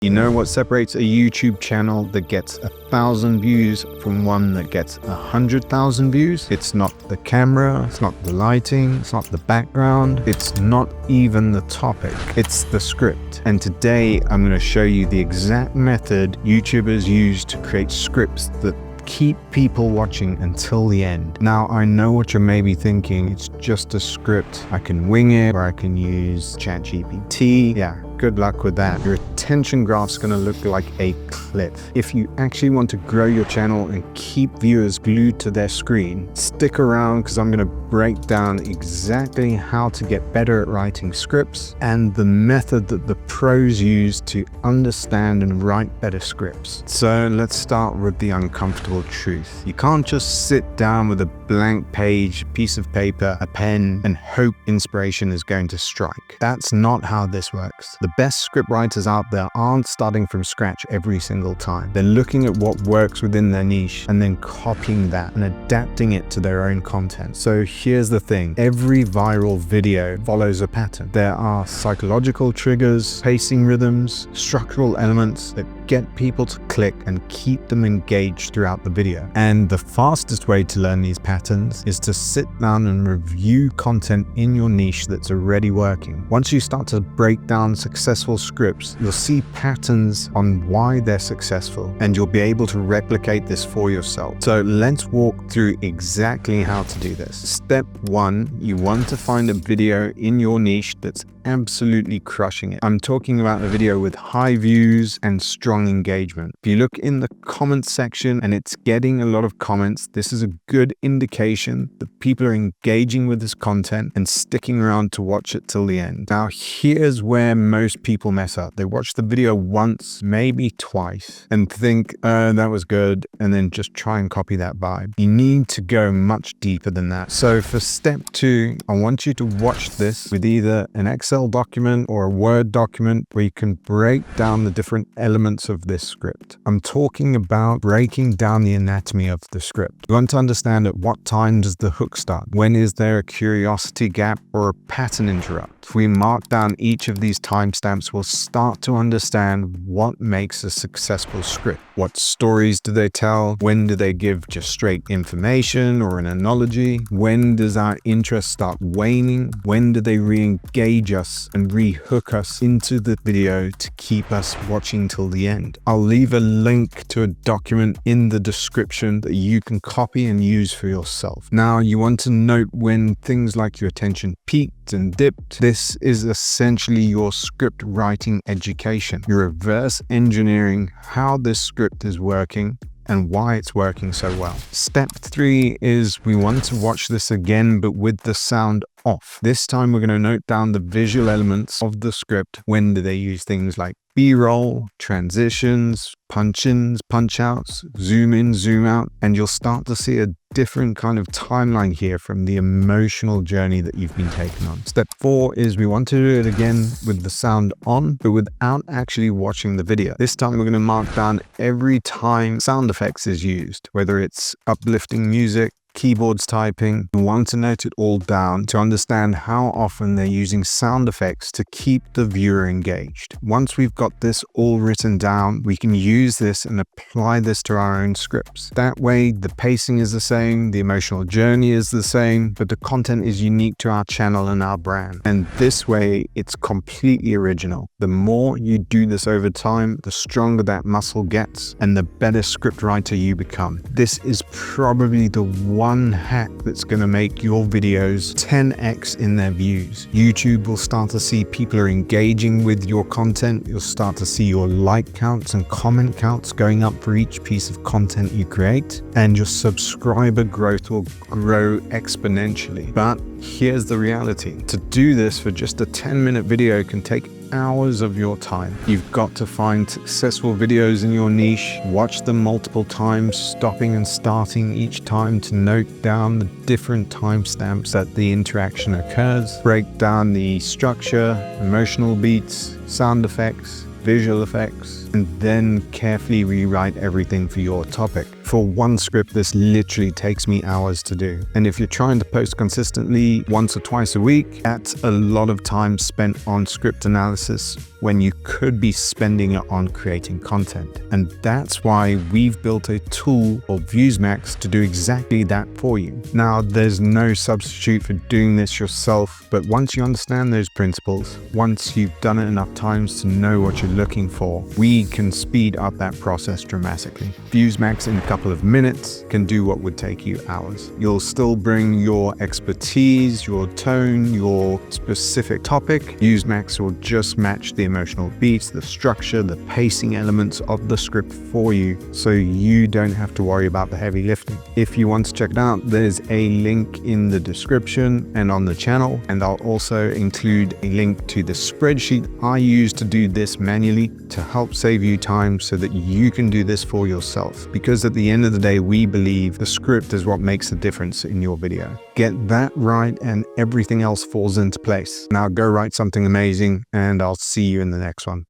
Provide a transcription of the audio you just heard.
You know what separates a YouTube channel that gets 1,000 views from one that gets 100,000 views? It's not the camera, it's not the lighting, it's not the background, it's not even the topic, it's the script. And today I'm going to show you the exact method YouTubers use to create scripts that keep people watching until the end. Now, I know what you're maybe thinking, it's just a script. I can wing it, or I can use ChatGPT. Yeah, good luck with that. Your attention graph's gonna look like a cliff. If you actually want to grow your channel and keep viewers glued to their screen, stick around because I'm gonna break down exactly how to get better at writing scripts and the method that the pros use to understand and write better scripts. So let's start with the uncomfortable truth. You can't just sit down with a blank page, piece of paper, a pen, and hope inspiration is going to strike. That's not how this works. The best script writers out there aren't starting from scratch every single time. They're looking at what works within their niche and then copying that and adapting it to their own content. So here's the thing. Every viral video follows a pattern. There are psychological triggers, pacing rhythms, structural elements that get people to click and keep them engaged throughout the video. And the fastest way to learn these patterns is to sit down and review content in your niche that's already working. Once you start to break down successful scripts, you'll see patterns on why they're successful, and you'll be able to replicate this for yourself. So let's walk through exactly how to do this. Step 1, you want to find a video in your niche that's absolutely crushing it. I'm talking about a video with high views and strong engagement. If you look in the comments section and it's getting a lot of comments, this is a good indication that people are engaging with this content and sticking around to watch it till the end. Now, here's where most people mess up. They watch the video once, maybe twice, and think, oh, that was good, and then just try and copy that vibe. You need to go much deeper than that. So for step 2, I want you to watch this with either an Excel document or a Word document where you can break down the different elements of this script. I'm talking about breaking down the anatomy of the script. You want to understand at what time does the hook start? When is there a curiosity gap or a pattern interrupt? If we mark down each of these timestamps, we'll start to understand what makes a successful script. What stories do they tell? When do they give just straight information or an analogy? When does our interest start waning? When do they re-engage us and re-hook us into the video to keep us watching till the end? I'll leave a link to a document in the description that you can copy and use for yourself. Now, you want to note when things like your attention peaked and dipped. This is essentially your script writing education. You're reverse engineering how this script is working and why it's working so well. Step 3 is we want to watch this again, but with the sound off. This time we're going to note down the visual elements of the script. When do they use things like B-roll, transitions, punch-ins, punch-outs, zoom in, zoom out, and you'll start to see a different kind of timeline here from the emotional journey that you've been taken on. Step 4 is we want to do it again with the sound on, but without actually watching the video. This time we're going to mark down every time sound effects is used, whether it's uplifting music, keyboards typing. We want to note it all down to understand how often they're using sound effects to keep the viewer engaged. Once we've got this all written down, we can use this and apply this to our own scripts. That way, the pacing is the same, the emotional journey is the same, but the content is unique to our channel and our brand. And this way, it's completely original. The more you do this over time, the stronger that muscle gets and the better script writer you become. This is probably the one hack that's going to make your videos 10x in their views. YouTube will start to see people are engaging with your content. You'll start to see your like counts and comment counts going up for each piece of content you create, and your subscriber growth will grow exponentially. But here's the reality. To do this for just a 10-minute video can take hours of your time. You've got to find successful videos in your niche, watch them multiple times, stopping and starting each time to note down the different timestamps that the interaction occurs, break down the structure, emotional beats, sound effects, visual effects, and then carefully rewrite everything for your topic. For one script, this literally takes me hours to do. And if you're trying to post consistently once or twice a week, that's a lot of time spent on script analysis when you could be spending it on creating content. And that's why we've built a tool called ViewsMax to do exactly that for you. Now, there's no substitute for doing this yourself, but once you understand those principles, once you've done it enough times to know what you're looking for, we can speed up that process dramatically. ViewsMax in a couple of minutes can do what would take you hours. You'll still bring your expertise, your tone, your specific topic. ViewsMax will just match the emotional beats, the structure, the pacing elements of the script for you, so you don't have to worry about the heavy lifting. If you want to check it out, there's a link in the description and on the channel, and I'll also include a link to the spreadsheet I use to do this manually to help save you time so that you can do this for yourself. Because at the end of the day, we believe the script is what makes the difference in your video. Get that right and everything else falls into place. Now go write something amazing, and I'll see you in the next one.